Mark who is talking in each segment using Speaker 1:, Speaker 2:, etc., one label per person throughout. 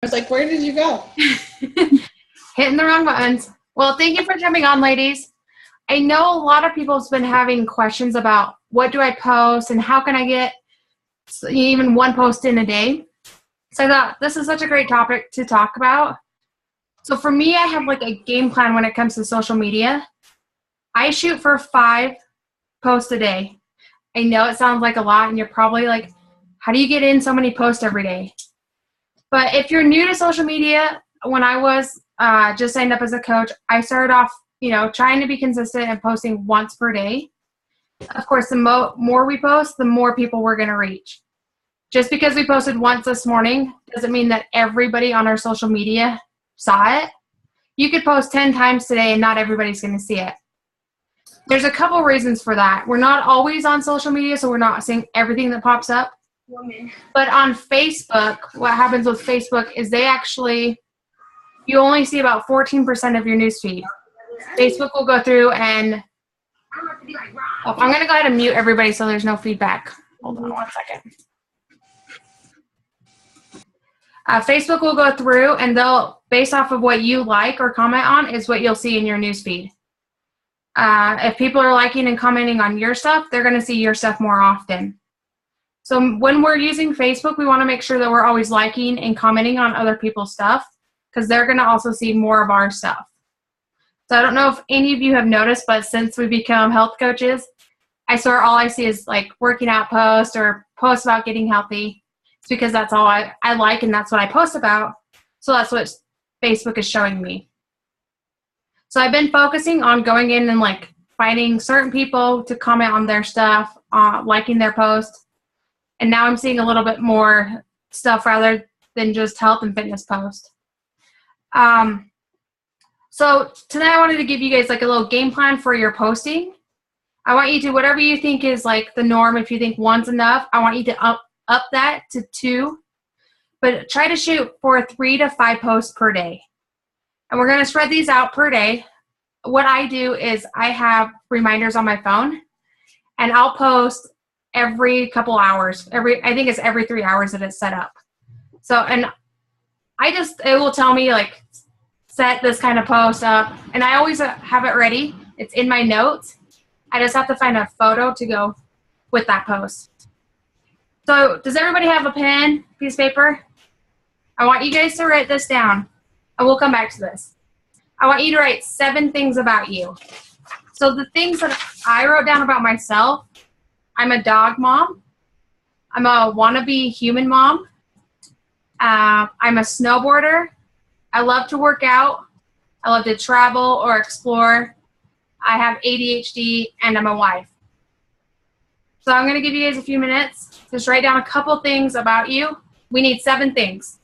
Speaker 1: was like, where did you go?
Speaker 2: Hitting the wrong buttons. Well, thank you for jumping on, ladies. I know a lot of people have been having questions about what do I post and how can I get even one post in a day. So I thought this is such a great topic to talk about. So for me, I have like a game plan when it comes to social media. I shoot for 5 posts a day. I know it sounds like a lot, and you're probably like, how do you get in so many posts every day? But if you're new to social media, when I was just signed up as a coach, I started off, trying to be consistent and posting once per day. Of course, the more we post, the more people we're going to reach. Just because we posted once this morning doesn't mean that everybody on our social media saw it. You could post 10 times today and not everybody's going to see it. There's a couple reasons for that. We're not always on social media, so we're not seeing everything that pops up. But on Facebook, what happens with Facebook is you only see about 14% of your newsfeed. Facebook will go through and I'm going to go ahead and mute everybody so there's no feedback. Hold on 1 second. Facebook will go through and they'll, based off of what you like or comment on, is what you'll see in your newsfeed. If people are liking and commenting on your stuff, they're going to see your stuff more often. So when we're using Facebook, we want to make sure that we're always liking and commenting on other people's stuff because they're going to also see more of our stuff. So I don't know if any of you have noticed, but since we become health coaches, I swear all I see is like working out posts or posts about getting healthy. It's because that's all I like and that's what I post about. So that's what Facebook is showing me. So I've been focusing on going in and like finding certain people to comment on their stuff, liking their posts. And now I'm seeing a little bit more stuff rather than just health and fitness posts. So tonight I wanted to give you guys like a little game plan for your posting. I want you to, whatever you think is like the norm, if you think one's enough, I want you to up that to 2. But try to shoot for 3 to 5 posts per day. And we're going to spread these out per day. What I do is I have reminders on my phone, and I'll post every couple hours. I think it's every 3 hours that it's set up. So, and it will tell me like, set this kind of post up, and I always have it ready. It's in my notes. I just have to find a photo to go with that post. So does everybody have a pen, piece of paper? I want you guys to write this down, and we'll come back to this. I want you to write 7 things about you. So the things that I wrote down about myself: I'm a dog mom. I'm a wannabe human mom. I'm a snowboarder. I love to work out. I love to travel or explore. I have ADHD, and I'm a wife. So I'm going to give you guys a few minutes. Just write down a couple things about you. We need 7 things.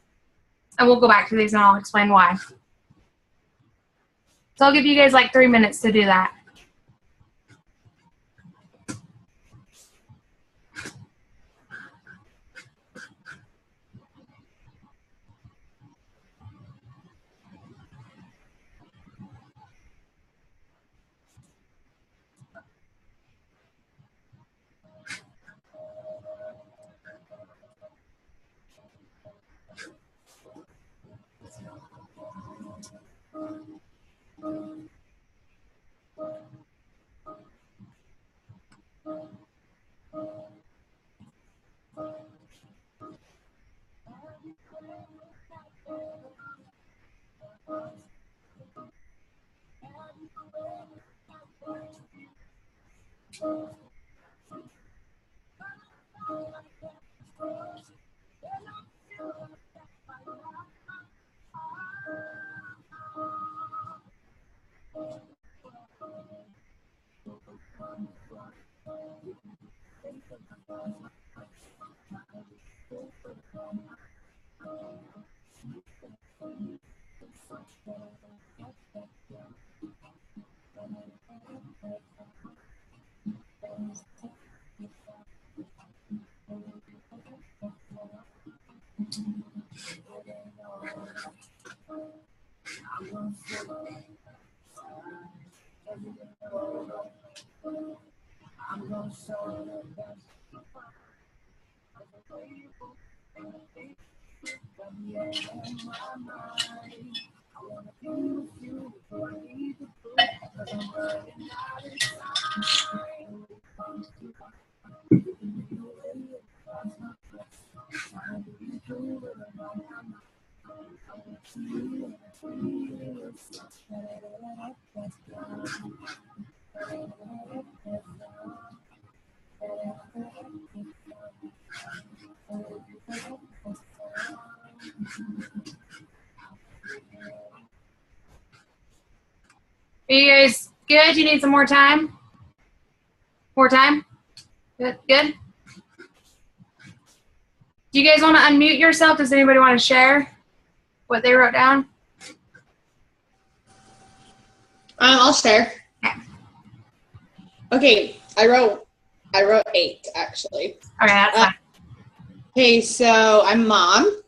Speaker 2: And we'll go back to these and I'll explain why. So I'll give you guys like 3 minutes to do that. Are you guys good? You need some more time? More time? Good? Good? Do you guys want to unmute yourself? Does anybody want to share what they wrote down?
Speaker 1: I'll share.
Speaker 2: Okay.
Speaker 1: Okay, I wrote 8 actually.
Speaker 2: Okay, that's fine.
Speaker 1: Okay, so I'm a mom.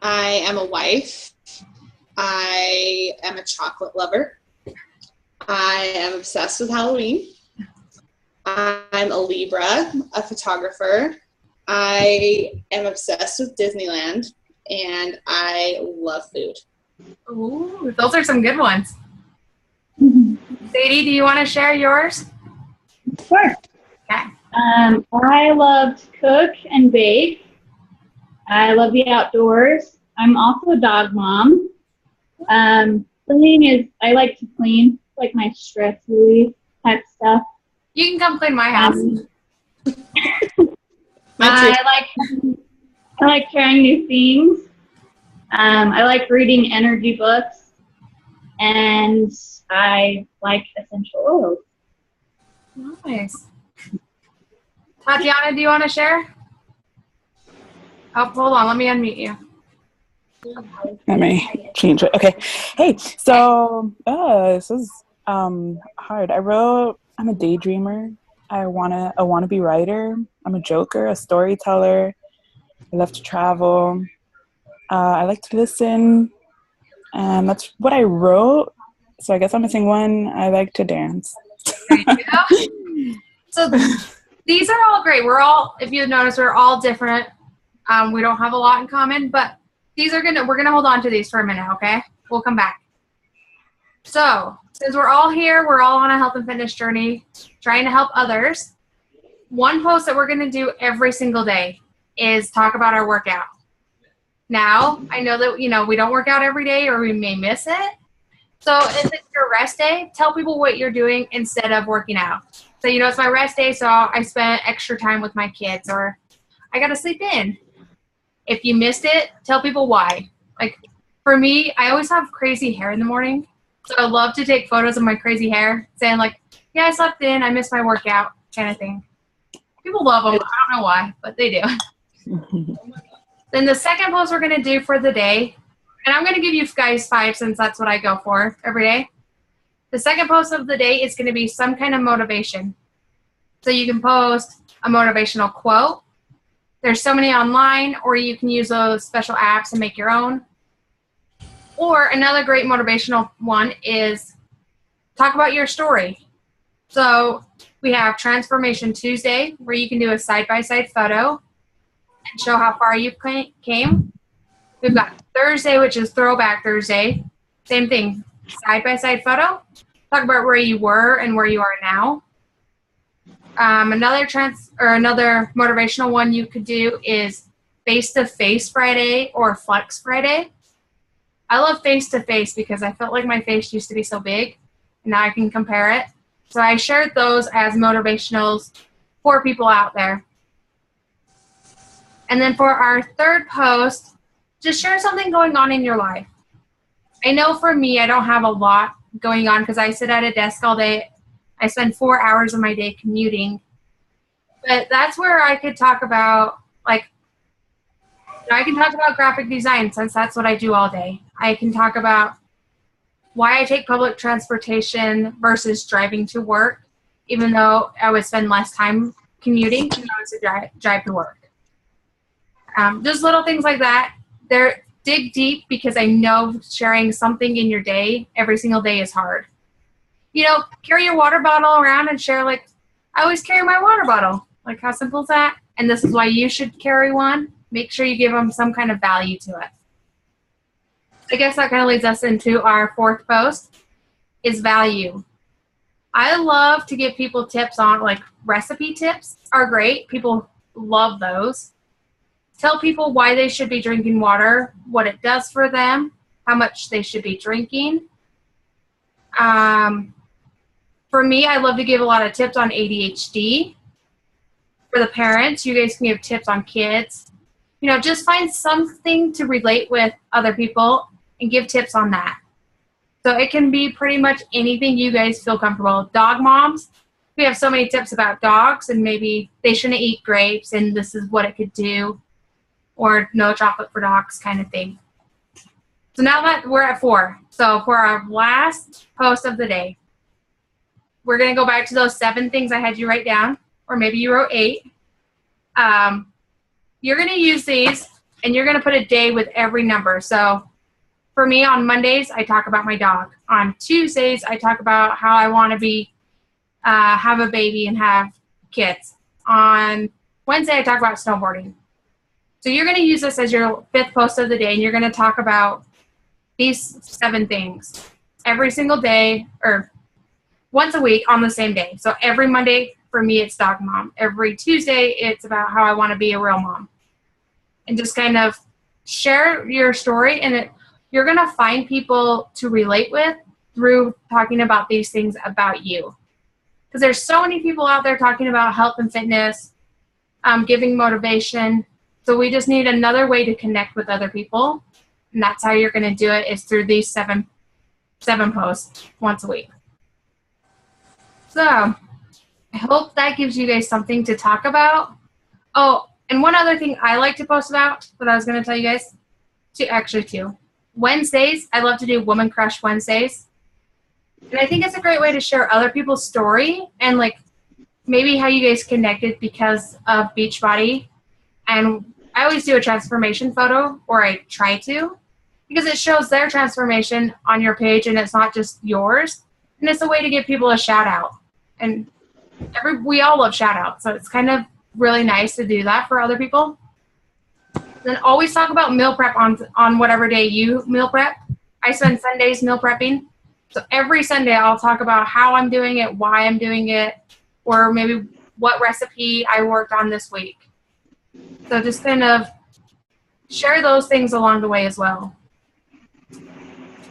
Speaker 1: I am a wife. I am a chocolate lover. I am obsessed with Halloween. I'm a Libra, a photographer. I am obsessed with Disneyland, and I love food.
Speaker 2: Ooh, those are some good ones. Sadie, do you want to share yours?
Speaker 3: Sure.
Speaker 2: Okay.
Speaker 3: I love to cook and bake. I love the outdoors. I'm also a dog mom. Cleaning is, I like to clean, like my stress relief type stuff.
Speaker 2: You can come clean my house.
Speaker 3: I like trying new things. I like reading energy books, and I like essential oils.
Speaker 2: Nice. Tatiana, do you want to share? Oh, hold on. Let me unmute you.
Speaker 4: Let me change it. Okay. Hey, so this is hard. I'm a daydreamer. I wanna be writer. I'm a joker, a storyteller. I love to travel. I like to listen. And that's what I wrote. So I guess I'm missing one. I like to dance.
Speaker 2: There you go. So these are all great. We're all, if you notice, we're all different. We don't have a lot in common, but we're gonna hold on to these for a minute, okay? We'll come back. So since we're all here, we're all on a health and fitness journey, trying to help others. One post that we're gonna do every single day is talk about our workout. Now, I know that, we don't work out every day or we may miss it. So if it's your rest day, tell people what you're doing instead of working out. So, it's my rest day, so I spent extra time with my kids, or I got to sleep in. If you missed it, tell people why. Like, for me, I always have crazy hair in the morning. So I love to take photos of my crazy hair, saying like, yeah, I slept in, I missed my workout, kind of thing. People love them. I don't know why, but they do. Then the second post we're going to do for the day, and I'm going to give you guys 5 since that's what I go for every day. The second post of the day is going to be some kind of motivation. So you can post a motivational quote. There's so many online, or you can use those special apps and make your own. Or another great motivational one is talk about your story. So we have Transformation Tuesday, where you can do a side-by-side photo and show how far you came. We've got Thursday, which is Throwback Thursday. Same thing, side-by-side photo. Talk about where you were and where you are now. Another motivational one you could do is Face-to-Face Friday or Flex Friday. I love face-to-face because I felt like my face used to be so big, and now I can compare it. So I shared those as motivationals for people out there. And then for our third post, just share something going on in your life. I know for me, I don't have a lot going on because I sit at a desk all day. I spend 4 hours of my day commuting. But that's where I could talk about, I can talk about graphic design since that's what I do all day. I can talk about why I take public transportation versus driving to work, even though I would spend less time commuting than I was to drive to work. Just little things like that. They're dig deep because I know sharing something in your day every single day is hard. Carry your water bottle around and share, I always carry my water bottle. How simple is that? And this is why you should carry one. make sure you give them some kind of value to it. I guess that kind of leads us into our fourth post is value. I love to give people tips on, like, recipe tips are great. People love those. Tell people why they should be drinking water, what it does for them, how much they should be drinking. For me, I love to give a lot of tips on ADHD. For the parents, you guys can give tips on kids. You know, just find something to relate with other people and give tips on that. So it can be pretty much anything you guys feel comfortable. Dog moms, we have so many tips about dogs, and maybe they shouldn't eat grapes and this is what it could do, or no chocolate for dogs kind of thing. So now that we're at 4, so for our last post of the day, we're going to go back to those 7 things I had you write down, or maybe you wrote 8. You're going to use these, and you're going to put a day with every number. So for me, on Mondays, I talk about my dog. On Tuesdays, I talk about how I want to be, have a baby and have kids. On Wednesday, I talk about snowboarding. So you're going to use this as your 5th post of the day, and you're going to talk about these 7 things every single day, or once a week on the same day. So every Monday, for me, it's dog mom. Every Tuesday, it's about how I want to be a real mom. And just kind of share your story, and you're going to find people to relate with through talking about these things about you. Because there's so many people out there talking about health and fitness, giving motivation. So we just need another way to connect with other people. And that's how you're going to do it, is through these 7 posts once a week. So I hope that gives you guys something to talk about. Oh, and one other thing I like to post about that I was going to tell you guys, two. Wednesdays, I love to do Woman Crush Wednesdays. And I think it's a great way to share other people's story and, like, maybe how you guys connected because of Beachbody. And I always do a transformation photo, or I try to, because it shows their transformation on your page and it's not just yours. And it's a way to give people a shout out. And we all love shout outs, so it's kind of really nice to do that for other people. Then always talk about meal prep on whatever day you meal prep. I spend Sundays meal prepping. So every Sunday I'll talk about how I'm doing it, why I'm doing it, or maybe what recipe I worked on this week. So just kind of share those things along the way as well.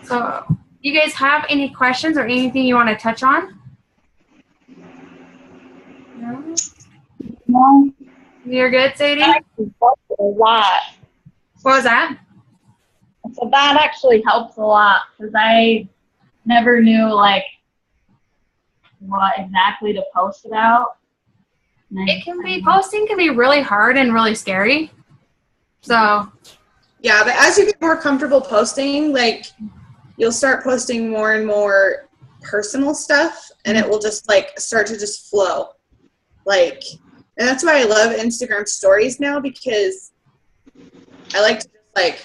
Speaker 2: So you guys have any questions or anything you want to touch on? No?
Speaker 3: No.
Speaker 2: You're good, Sadie?
Speaker 3: That actually helps a lot.
Speaker 2: What was that?
Speaker 3: So that actually helps a lot, because I never knew, like, what exactly to post about.
Speaker 2: Posting can be really hard and really scary. So
Speaker 1: Yeah, but as you get more comfortable posting, like, you'll start posting more and more personal stuff, and it will just, like, start to just flow. Like, and that's why I love Instagram stories now, because I like to just, like,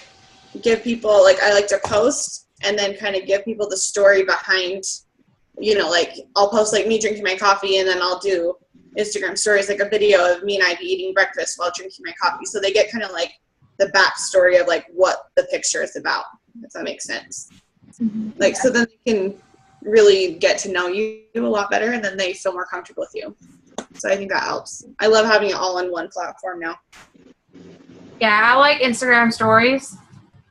Speaker 1: give people, like, I like to post and then kind of give people the story behind, you know, like, I'll post, like, me drinking my coffee, and then I'll do Instagram stories, like a video of me and Ivy eating breakfast while drinking my coffee. So they get kind of, like, the backstory of, like, what the picture is about, if that makes sense. Mm-hmm. Like, so then they can really get to know you a lot better, and then they feel more comfortable with you. So I think that helps. I love having it all on one platform now.
Speaker 2: yeah, I like Instagram stories.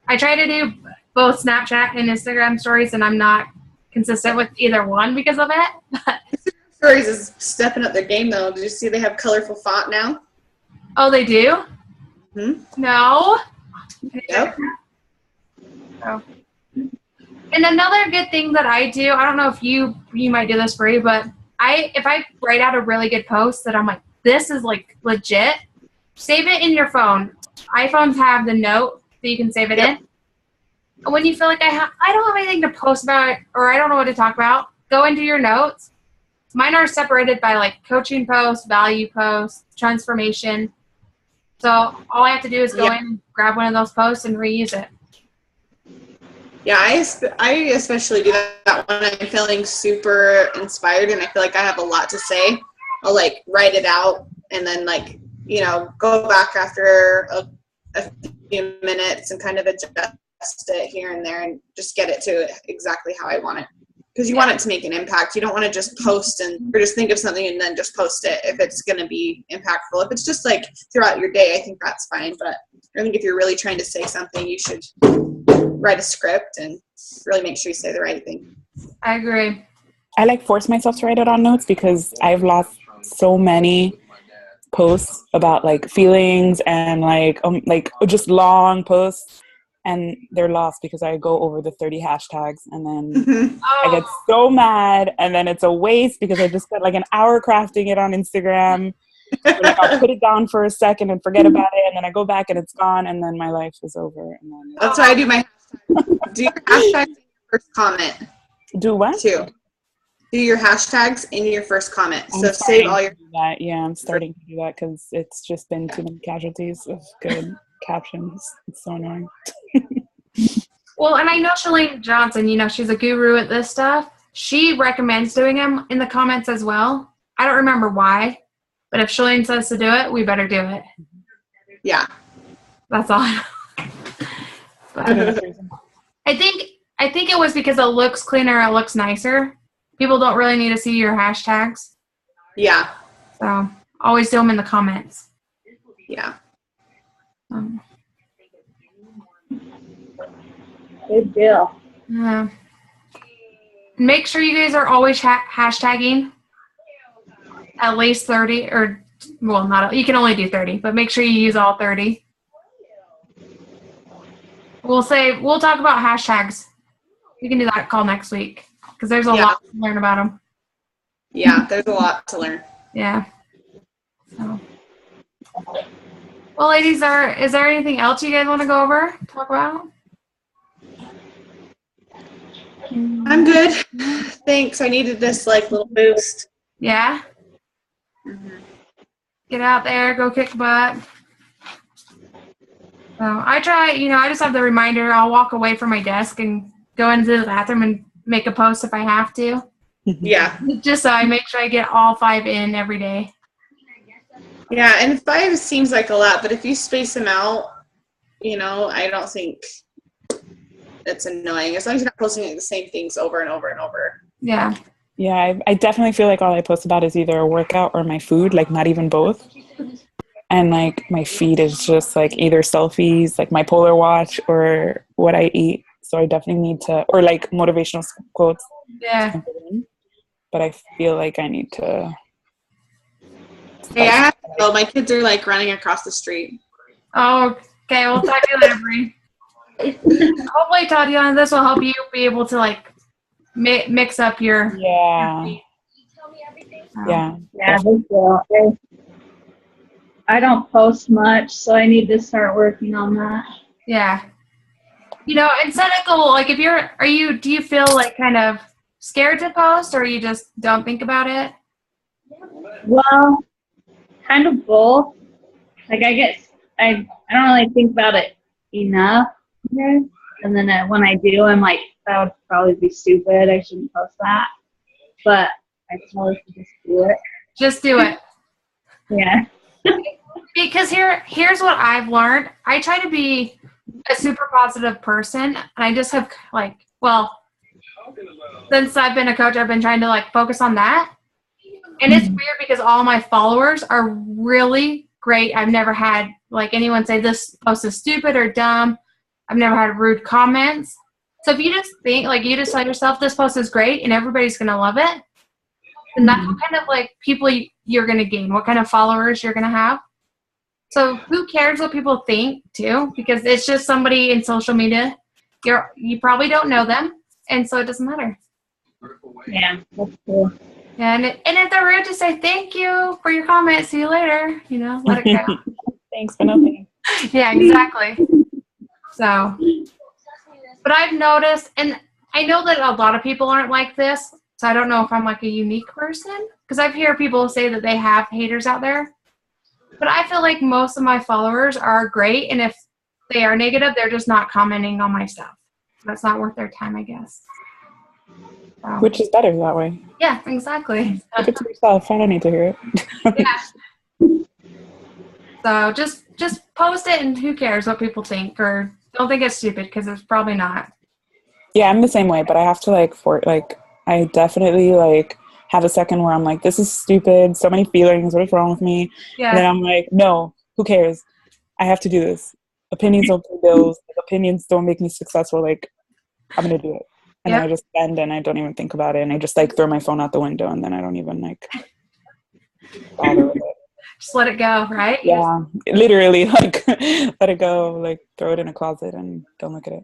Speaker 2: I try to do both Snapchat and Instagram stories, and I'm not consistent with either one because of it.
Speaker 1: Instagram stories is stepping up their game, though. Did you see they have colorful font now?
Speaker 2: Oh, they do?
Speaker 1: Mm-hmm.
Speaker 2: No.
Speaker 1: Yep.
Speaker 2: Oh. And another good thing that I do, I don't know if you might do this, Brie, but if I write out a really good post that I'm like, this is, like, legit, save it in your phone. iPhones have the note that you can save it in. When you feel like I don't have anything to post about, or I don't know what to talk about, go into your notes. Mine are separated by, like, coaching posts, value posts, transformation. So all I have to do is go in, grab one of those posts, and reuse it.
Speaker 1: Yeah, I especially do that when I'm feeling super inspired and I feel like I have a lot to say. I'll, like, write it out and then, like, you know, go back after a few minutes and kind of adjust it here and there and just get it to exactly how I want it. Because you want it to make an impact. You don't want to just post or just think of something and then just post it if it's going to be impactful. If it's just like throughout your day, I think that's fine. But I think if you're really trying to say something, you should write a script and really make sure you say the right thing.
Speaker 2: I agree.
Speaker 4: I like force myself to write it on notes because I've lost so many posts about like feelings and like just long posts, and they're lost because I go over the 30 hashtags and then I get so mad, and then it's a waste because I just spent like an hour crafting it on Instagram. So, like, I'll put it down for a second and forget about it, and then I go back and it's gone, and then my life is over. And then
Speaker 1: that's why I do my hashtags. Do your hashtags in your first comment.
Speaker 4: Do what?
Speaker 1: Too. Do your hashtags in your first comment.
Speaker 4: I'm
Speaker 1: So save all your.
Speaker 4: That. Yeah, I'm starting to do that because it's just been too many casualties of good captions. It's so annoying.
Speaker 2: Well, and I know Shalane Johnson, she's a guru at this stuff. She recommends doing them in the comments as well. I don't remember why, but if Shalane says to do it, we better do it.
Speaker 1: Yeah.
Speaker 2: That's all. But I think it was because it looks cleaner, it looks nicer. People don't really need to see your hashtags.
Speaker 1: Yeah.
Speaker 2: So always do them in the comments.
Speaker 1: Yeah.
Speaker 3: Good deal.
Speaker 2: Yeah. Make sure you guys are always hashtagging at least 30 or, well, not, you can only do 30, but make sure you use all 30. We'll talk about hashtags. We can do that call next week because there's a lot to learn about them.
Speaker 1: Yeah, there's a lot to learn.
Speaker 2: Yeah. So. Well, ladies, is there anything else you guys want to go over, talk about?
Speaker 1: I'm good. Thanks. I needed this little boost.
Speaker 2: Yeah. Mm-hmm. Get out there, go kick butt. So I try, I just have the reminder. I'll walk away from my desk and go into the bathroom and make a post if I have to.
Speaker 1: Yeah.
Speaker 2: Just so I make sure I get all 5 in every day.
Speaker 1: Yeah, and 5 seems like a lot, but if you space them out, I don't think it's annoying. As long as you're not posting the same things over and over and over.
Speaker 2: Yeah.
Speaker 4: Yeah, I definitely feel like all I post about is either a workout or my food, like not even both. And like my feed is just like either selfies, like my Polar watch, or what I eat. So I definitely need to, or like motivational quotes.
Speaker 2: Yeah.
Speaker 4: But I feel like I need to.
Speaker 1: Hey, I have to go. My kids are running across the street.
Speaker 2: Oh, okay. We'll talk to you later, Bree. Hopefully, Tatiana, this will help you be able to mix up your.
Speaker 4: Yeah.
Speaker 2: Your
Speaker 4: Yeah.
Speaker 3: Yeah, good deal. I don't post much, so I need to start working on that.
Speaker 2: Yeah. And set a goal. Like, do you feel kind of scared to post, or you just don't think about it?
Speaker 3: Well, kind of both. I don't really think about it enough. Okay? And then when I do, I'm like, that would probably be stupid. I shouldn't post that. But I probably should just do it.
Speaker 2: Just do it.
Speaker 3: Yeah.
Speaker 2: Because here's what I've learned. I try to be a super positive person, and I just have since I've been a coach, I've been trying to focus on that. And it's weird because all my followers are really great. I've never had anyone say this post is stupid or dumb. I've never had rude comments. So if you just think you just tell yourself this post is great and everybody's gonna love it, then that's what kind of people you're gonna gain, what kind of followers you're gonna have. So who cares what people think too? Because it's just somebody in social media. You probably don't know them, and so it doesn't matter.
Speaker 3: Yeah, that's cool.
Speaker 2: Yeah, and if they're rude, to say thank you for your comment. See you later. Let it go.
Speaker 4: Thanks for nothing.
Speaker 2: Yeah, exactly. So, but I've noticed, and I know that a lot of people aren't like this. So I don't know if I'm a unique person, because I've heard people say that they have haters out there. But I feel like most of my followers are great, and if they are negative, they're just not commenting on my stuff. That's not worth their time, I guess. So.
Speaker 4: Which is better that way.
Speaker 2: Yeah, exactly.
Speaker 4: Keep it to yourself. I don't need to hear it.
Speaker 2: Yeah. So just just post it and who cares what people think, or don't think it's stupid because it's probably not.
Speaker 4: Yeah, I'm the same way, but I have to I definitely have a second where I'm like, this is stupid, so many feelings, what is wrong with me?
Speaker 2: Yeah.
Speaker 4: And then I'm like, no, who cares? I have to do this. Opinions don't pay bills. Opinions don't make me successful. I'm gonna do it. And then I just spend and I don't even think about it, and I just throw my phone out the window, and then I don't even bother with it.
Speaker 2: Just let it go, right?
Speaker 4: Yeah, literally, let it go, throw it in a closet and don't look at it.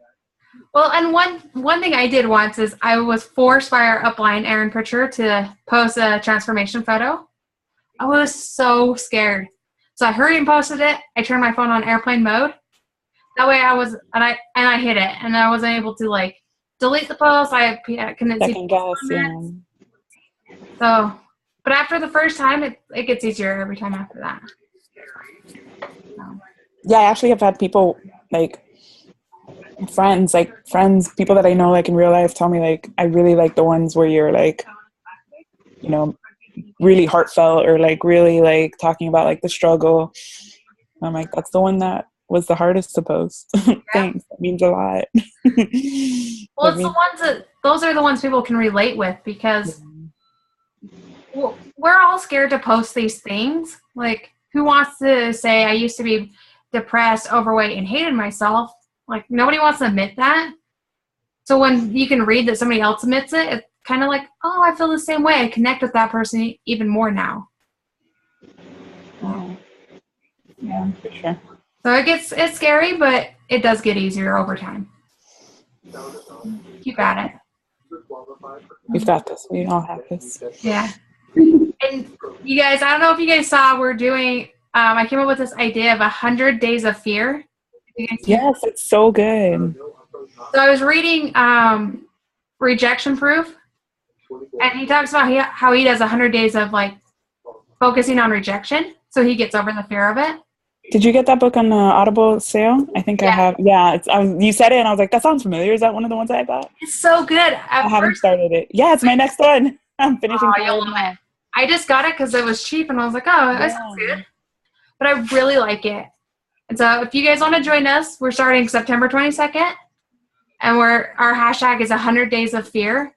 Speaker 2: Well, and one thing I did once is I was forced by our upline, Erin Pritchard, to post a transformation photo. I was so scared. So I hurried and posted it. I turned my phone on airplane mode. That way I hit it, and I wasn't able to delete the post. I couldn't see
Speaker 4: Second guess, yeah.
Speaker 2: So, but after the first time, it gets easier every time after that. So.
Speaker 4: Yeah, I actually have had people friends, people that I know in real life tell me I really like the ones where you're really heartfelt or really talking about the struggle. I'm like, that's the one that was the hardest to post. Yeah. Thanks. That means a lot.
Speaker 2: Well, those are the ones people can relate with, because we're all scared to post these things. Who wants to say I used to be depressed, overweight, and hated myself? Nobody wants to admit that. So when you can read that somebody else admits it, it's kind of oh, I feel the same way. I connect with that person even more now.
Speaker 4: Oh. Yeah, for sure.
Speaker 2: So it's scary, but it does get easier over time. Keep at it.
Speaker 4: We've got this. We all have this.
Speaker 2: Yeah. And you guys, I don't know if you guys saw, we're doing, I came up with this idea of 100 Days of Fear.
Speaker 4: Yes, it's so good.
Speaker 2: So I was reading Rejection Proof, and he talks about how he does 100 days of focusing on rejection, so he gets over the fear of it.
Speaker 4: Did you get that book on the Audible sale? I think I have. Yeah, you said it, and I was like, that sounds familiar. Is that one of the ones I bought?
Speaker 2: It's so good.
Speaker 4: I haven't started it. Yeah, it's my next one. I'm finishing.
Speaker 2: You'll love it. I just got it because it was cheap, and I was like, oh, that sounds good. But I really like it. And so if you guys want to join us, we're starting September 22nd, and our hashtag is 100 Days of Fear.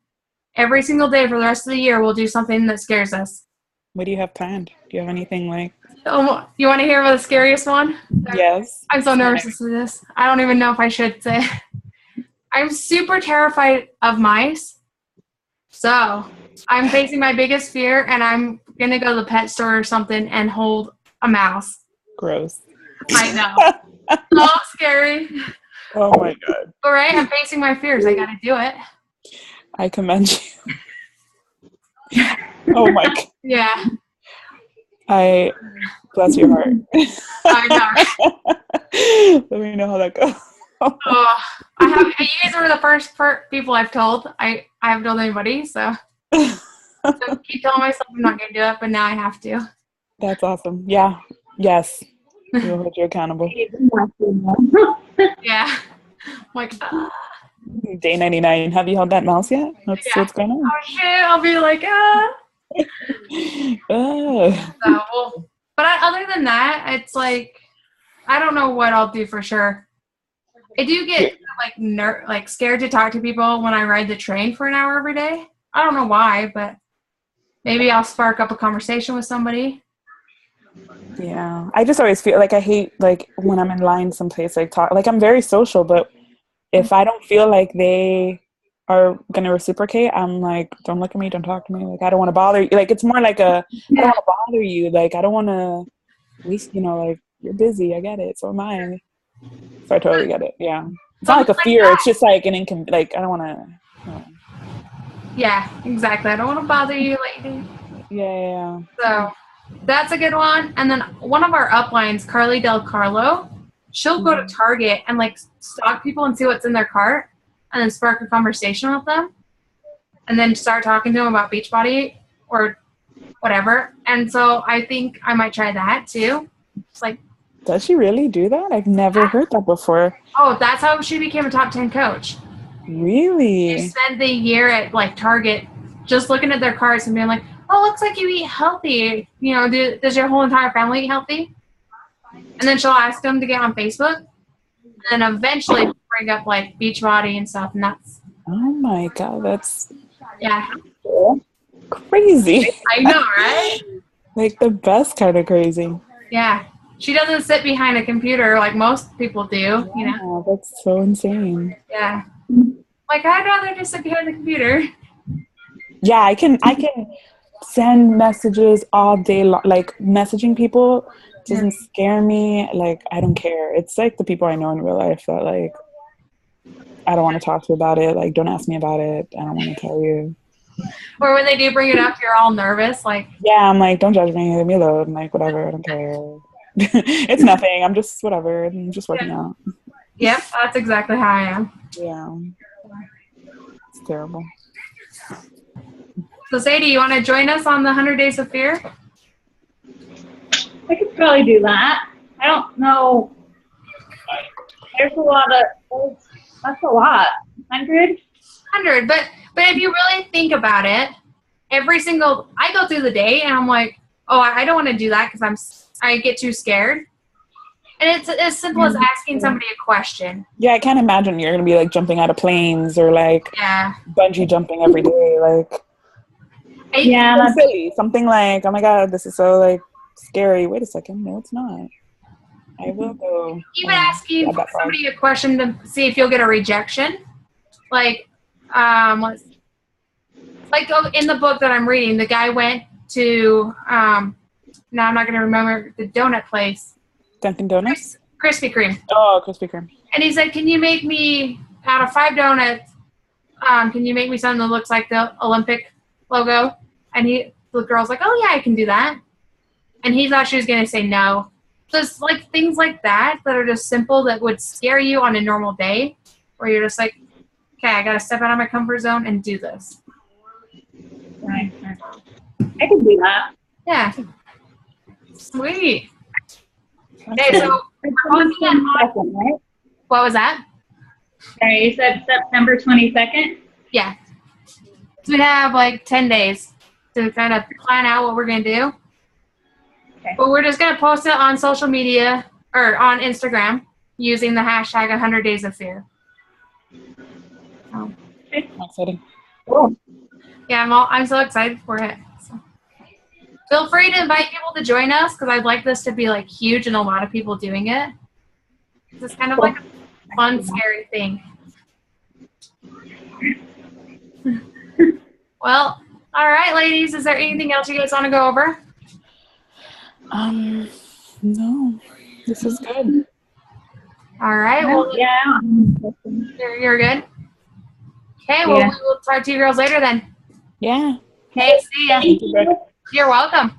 Speaker 2: Every single day for the rest of the year, we'll do something that scares us.
Speaker 4: What do you have planned? Do you have anything
Speaker 2: you want to hear about the scariest one?
Speaker 4: Yes.
Speaker 2: I'm so nervous to see this. I don't even know if I should say. I'm super terrified of mice. So I'm facing my biggest fear, and I'm going to go to the pet store or something and hold a mouse.
Speaker 4: Gross.
Speaker 2: I know. So scary.
Speaker 4: Oh my God.
Speaker 2: All right, I'm facing my fears. I got to do it.
Speaker 4: I commend you. Oh my God.
Speaker 2: Yeah.
Speaker 4: I bless your heart.
Speaker 2: I
Speaker 4: know. Let me know how that goes.
Speaker 2: You guys were the first people I've told. I haven't told anybody, so I keep telling myself I'm not going to do it, but now I have to.
Speaker 4: That's awesome. Yeah. Yes. We'll hold you accountable.
Speaker 2: Yeah.
Speaker 4: Day 99. Have you held that mouse yet? What's going on?
Speaker 2: Oh shit! I'll be like, But other than that, it's I don't know what I'll do for sure. I do get scared to talk to people when I ride the train for an hour every day. I don't know why, but maybe I'll spark up a conversation with somebody.
Speaker 4: Yeah, I just always feel I hate when I'm in line someplace talk I'm very social, but if I don't feel like they are gonna reciprocate, I'm don't look at me, don't talk to me. I don't want to bother you. It's more I don't want to bother you. I don't want to waste. You're busy. I get it. So am I. So I totally get it. Yeah, it's not a fear. That. It's just an I don't want to.
Speaker 2: Yeah, exactly. I don't want to bother you, lady.
Speaker 4: Yeah.
Speaker 2: So that's a good one. And then one of our uplines, Carly Del Carlo, she'll go to Target and stalk people and see what's in their cart, and then spark a conversation with them, and then start talking to them about Beachbody or whatever. And so I think I might try that too. It's
Speaker 4: does she really do that? I've never heard that before.
Speaker 2: Oh, that's how she became a top 10 coach.
Speaker 4: Really?
Speaker 2: She spent the year at Target just looking at their carts and being oh, looks like you eat healthy. Does your whole entire family eat healthy? And then she'll ask them to get on Facebook. And then eventually bring up like Beachbody and stuff. And that's,
Speaker 4: Oh my God, that's
Speaker 2: yeah.
Speaker 4: crazy.
Speaker 2: I know, right?
Speaker 4: Like the best kind of crazy.
Speaker 2: Yeah. She doesn't sit behind a computer like most people do, you know?
Speaker 4: Yeah, that's so insane.
Speaker 2: Yeah. Like, I'd rather just sit behind the computer.
Speaker 4: Yeah, I can send messages all day long. Like messaging people doesn't scare me. Like I don't care. It's like the people I know in real life that like I don't want to talk to about it. Like don't ask me about it. I don't want to tell you.
Speaker 2: Or when they do bring it up, you're all nervous. Like,
Speaker 4: Yeah, I'm like, don't judge me. Leave me alone. Like whatever. I don't care. It's nothing. I'm just whatever. I'm just working out.
Speaker 2: yep, that's exactly how I am.
Speaker 4: Yeah. It's terrible.
Speaker 2: So, Sadie, you want to join us on the 100 Days of Fear?
Speaker 3: I could probably do that. I don't know. There's a lot of, that's a lot. 100?
Speaker 2: 100. But if you really think about it, I go through the day and I'm like, oh, I don't want to do that because I get too scared. And it's as simple as asking somebody a question.
Speaker 4: Yeah, I can't imagine you're gonna be like jumping out of planes or like bungee jumping every day. Like
Speaker 3: Yeah,
Speaker 4: something silly. Something like, oh my God, this is so like scary. Wait a second, no, it's not. I will go.
Speaker 2: Even asking somebody a question to see if you'll get a rejection. Like, in the book that I'm reading, the guy went to, now I'm not going to remember the donut place.
Speaker 4: Dunkin' Donuts?
Speaker 2: Krispy Kreme.
Speaker 4: Oh, Krispy Kreme.
Speaker 2: And he said, can you make me, out of 5 donuts, can you make me something that looks like the Olympic logo? And the girl's like, oh, yeah, I can do that. And he thought she was going to say no. Just like things like that are just simple that would scare you on a normal day where you're just like, okay, I got to step out of my comfort zone and do this.
Speaker 3: right. I could do that.
Speaker 2: Yeah. Sweet. Okay, so we're looking at,
Speaker 3: 22nd, right?
Speaker 2: what was that?
Speaker 3: Sorry, you said September 22nd?
Speaker 2: Yeah. So we have like 10 days to kind of plan out what we're going to do.
Speaker 3: Okay.
Speaker 2: But we're just going to post it on social media or on Instagram using the hashtag 100 Days of Fear. So,
Speaker 4: Exciting.
Speaker 3: Cool.
Speaker 2: yeah, I'm so excited for it. So. Feel free to invite people to join us because I'd like this to be like huge and a lot of people doing it. It's kind of like a fun, scary thing. Well, all right, ladies. Is there anything else you guys want to go over?
Speaker 4: No. This is good.
Speaker 2: All right. Well,
Speaker 3: Yeah.
Speaker 2: you're good. Okay. Well,
Speaker 3: Yeah.
Speaker 2: we will talk to you girls later then.
Speaker 4: Yeah.
Speaker 2: Okay. See ya.
Speaker 4: Thank you, Brooke.
Speaker 2: You're welcome.